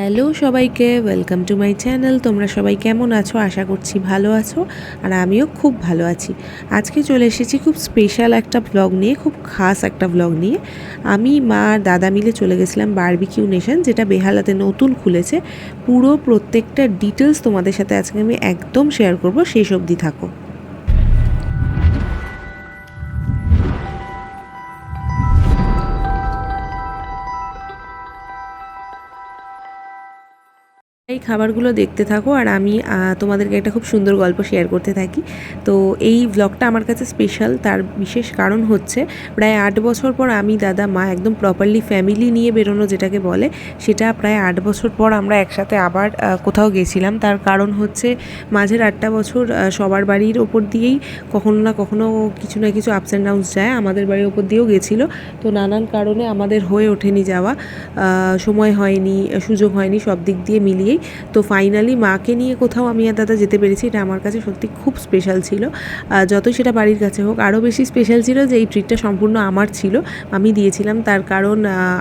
Hello সবাইকে, welcome to my channel. তোমরা সবাই কেমন আছো? আশা করছি ভালো আছো, আর আমিও খুব ভালো আছি। আজকে চলে এসেছি খুব স্পেশাল একটা ব্লগ নিয়ে, খুব খাস একটা ব্লগ নিয়ে। আমি, মা আর দাদা মিলে চলে গেছিলাম বারবিকিউ নেশন, যেটা বেহালাতে নতুন খুলেছে। পুরো প্রত্যেকটা ডিটেলস তোমাদের সাথে আজকে আমি একদম শেয়ার করবো, শেষ অবধি থাকো। এই খাবারগুলো দেখতে থাকো, আর আমি তোমাদেরকে একটা খুব সুন্দর গল্প শেয়ার করতে থাকি। তো এই ব্লগটা আমার কাছে স্পেশাল, তার বিশেষ কারণ হচ্ছে প্রায় 8 বছর পর আমি, দাদা, মা একদম প্রপারলি ফ্যামিলি নিয়ে বেরোনো যেটাকে বলে, সেটা প্রায় 8 বছর পর আমরা একসাথে আবার কোথাও গেছিলাম। তার কারণ হচ্ছে মাঝের 8টা বছর সবার বাড়ির ওপর দিয়েই কখনো না কখনো কিছু না কিছু আপস অ্যান্ড ডাউনস যায়, আমাদের বাড়ির ওপর দিয়েও গেছিলো। তো নানান কারণে আমাদের হয়ে ওঠেনি যাওয়া, সময় হয়নি, সুযোগ হয়নি, সব দিক দিয়ে মিলিয়েই। তো ফাইনালি মাকে নিয়ে কোথাও আমি আর দাদা যেতে পেরেছি, এটা আমার কাছে সত্যি খুব স্পেশাল ছিল। যতই সেটা বাড়ির কাছে হোক, আরও বেশি স্পেশাল ছিল যে এই ট্রিটটা সম্পূর্ণ আমার ছিল, আমি দিয়েছিলাম। তার কারণ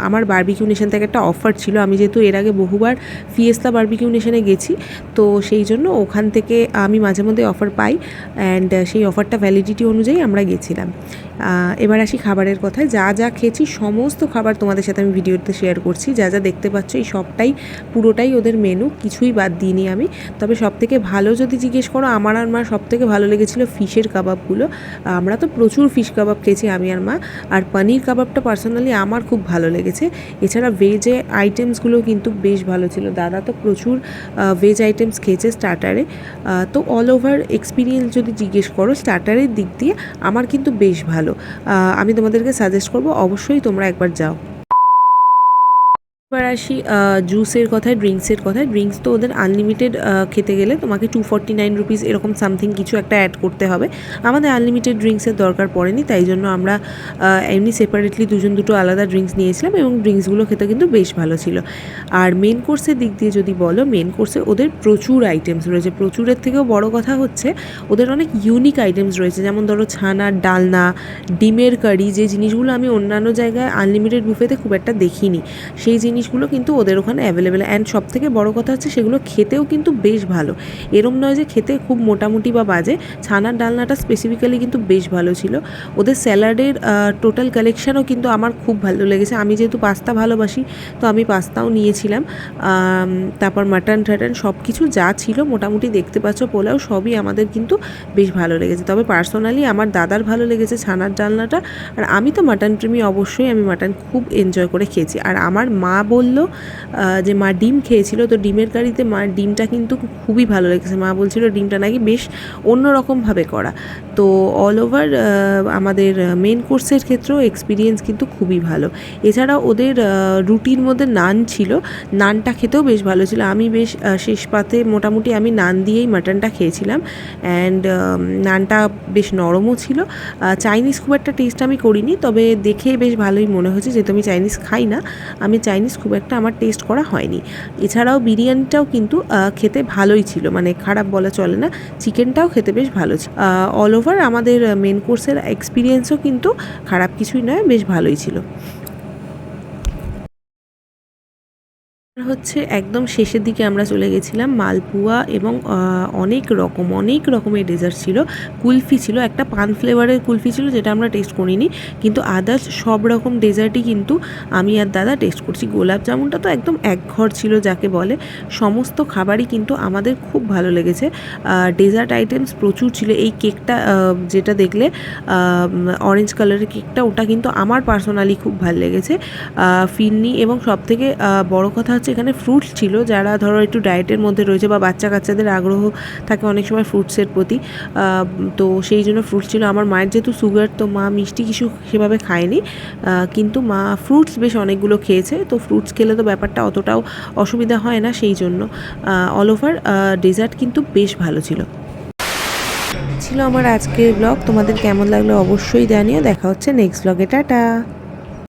আমার বারবিকিউ নেশন থেকে একটা অফার ছিল। আমি যেহেতু এর আগে বহুবার ফিয়েস্তা বারবিকিউ নেশনে গেছি, তো সেই জন্য ওখান থেকে আমি মাঝে মধ্যে অফার পাই, অ্যান্ড সেই অফারটা ভ্যালিডিটি অনুযায়ী আমরা গেছিলাম। এবার আসি খাবারের কথায়। যা যা খেয়েছি সমস্ত খাবার তোমাদের সাথে আমি ভিডিওতে শেয়ার করছি। যা যা দেখতে পাচ্ছ এই সবটাই, পুরোটাই ওদের মেনু, কিছুই বাদ দিইনি আমি। তবে সবথেকে ভালো যদি জিজ্ঞেস করো, আমার আর মার সবথেকে ভালো লেগেছিলো ফিশের কাবাবগুলো। আমরা তো প্রচুর ফিশ কাবাব খেয়েছি আমি আর মা, আর পনির কাবাবটা পার্সোনালি আমার খুব ভালো লেগেছে। এছাড়া ভেজে আইটেমসগুলো কিন্তু বেশ ভালো ছিল। দাদা তো প্রচুর ভেজ আইটেমস খেয়েছে স্টার্টারে। তো অল ওভার এক্সপিরিয়েন্স যদি জিজ্ঞেস করো স্টার্টারের দিক দিয়ে, আমার কিন্তু বেশ ভালো। আমি তোমাদেরকে সাজেস্ট করবো অবশ্যই তোমরা একবার যাও। এবার আসি জুসের কথায়, ড্রিঙ্কসের কথায়। ড্রিঙ্কস তো ওদের আনলিমিটেড খেতে গেলে তোমাকে 249 রুপিস এরকম সামথিং কিছু একটা অ্যাড করতে হবে। আমাদের আনলিমিটেড ড্রিঙ্কসের দরকার পড়েনি, তাই জন্য আমরা এমনি সেপারেটলি দুটো আলাদা ড্রিঙ্কস নিয়েছিলাম, এবং ড্রিঙ্কসগুলো খেতে কিন্তু বেশ ভালো ছিল। আর মেন কোর্সের দিক দিয়ে যদি বলো, মেন কোর্সে ওদের প্রচুর আইটেমস রয়েছে। প্রচুরের থেকেও বড় কথা হচ্ছে ওদের অনেক ইউনিক আইটেমস রয়েছে। যেমন ধরো ছানার ডালনা, ডিমের কারি, যে জিনিসগুলো আমি অন্যান্য জায়গায় আনলিমিটেড বুফেতে খুব একটা দেখিনি, সেই জিনিসগুলো কিন্তু ওদের ওখানে অ্যাভেলেবেল। অ্যান্ড সবথেকে বড় কথা হচ্ছে সেগুলো খেতেও কিন্তু বেশ ভালো। এরম নয় যে খেতে খুব মোটামুটি বা বাজে। ছানার ডালনাটা স্পেসিফিক্যালি কিন্তু বেশ ভালো ছিল। ওদের স্যালাডের টোটাল কালেকশানও কিন্তু আমার খুব ভালো লেগেছে। আমি যেহেতু পাস্তা ভালোবাসি, তো আমি পাস্তাও নিয়েছিলাম। তারপর মাটন টাটন সব কিছু যা ছিল মোটামুটি দেখতে পাচ্ছ, পোলাও, সবই আমাদের কিন্তু বেশ ভালো লেগেছে। তবে পার্সোনালি আমার দাদার ভালো লেগেছে ছানার ডালনাটা। আর আমি তো মাটন প্রেমী, অবশ্যই আমি মাটন খুব এনজয় করে খেয়েছি। আর আমার মা বলল যে মা ডিম খেয়েছিল, তো ডিমের কারিতে মার ডিমটা কিন্তু খুবই ভালো লেগেছে। মা বলছিল ডিমটা নাকি বেশ অন্যরকমভাবে করা। তো অল ওভার আমাদের মেন কোর্সের ক্ষেত্রেও এক্সপিরিয়েন্স কিন্তু খুবই ভালো। এছাড়া ওদের রুটির মধ্যে নান ছিল, নানটা খেতেও বেশ ভালো ছিল। আমি বেশ শেষ পাতে মোটামুটি আমি নান দিয়েই মাটনটা খেয়েছিলাম, অ্যান্ড নানটা বেশ নরমও ছিল। চাইনিজ খুব একটা টেস্ট আমি করিনি, তবে দেখে বেশ ভালোই মনে হয়েছে। যেহেতু আমি চাইনিজ খাই না, আমি চাইনিজ খুব একটা আমার টেস্ট করা হয়নি। এছাড়াও বিরিয়ানিটাও কিন্তু খেতে ভালোই ছিল, মানে খারাপ বলা চলে না। চিকেনটাও খেতে বেশ ভালো ছিল। অল ওভার আমাদের মেন কোর্সের এক্সপিরিয়েন্সও কিন্তু খারাপ কিছুই নয়, বেশ ভালোই ছিল। হচ্ছে একদম শেষের দিকে আমরা চলে গেছিলাম মালপুয়া, এবং অনেক রকমের ডেজার্ট ছিল। কুলফি ছিল, একটা পান ফ্লেভারের কুলফি ছিল যেটা আমরা টেস্ট করিনি, কিন্তু আদার্স সব রকম ডেজার্টই কিন্তু আমি আর দাদা টেস্ট করছি। গোলাপ জামুনটা তো একদম একঘর ছিল যাকে বলে। সমস্ত খাবারই কিন্তু আমাদের খুব ভালো লেগেছে। ডেজার্ট আইটেমস প্রচুর ছিল। এই কেকটা যেটা দেখলে অরেঞ্জ কালারের কেকটা, ওটা কিন্তু আমার পার্সোনালি খুব ভালো লেগেছে। ফিরনি, এবং সবথেকে বড় কথা হচ্ছে এখানে ফ্রুটস ছিল। যারা ধরো একটু ডায়েটের মধ্যে রয়েছে, বা বাচ্চা কাচ্চাদের আগ্রহ থাকে অনেক সময় ফ্রুটসের প্রতি, তো সেই জন্য ফ্রুটস ছিল। আমার মায়ের যেহেতু সুগার, তো মা মিষ্টি কিছু সেভাবে খায়নি, কিন্তু মা ফ্রুটস বেশ অনেকগুলো খেয়েছে। তো ফ্রুটস খেলে তো ব্যাপারটা অতটাও অসুবিধা হয় না, সেই জন্য অল ওভার ডেজার্ট কিন্তু বেশ ভালো ছিল। ছিল আমার আজকের ব্লগ। তোমাদের কেমন লাগলো অবশ্যই জানিও। দেখা হচ্ছে নেক্সট ব্লগে। টাটা।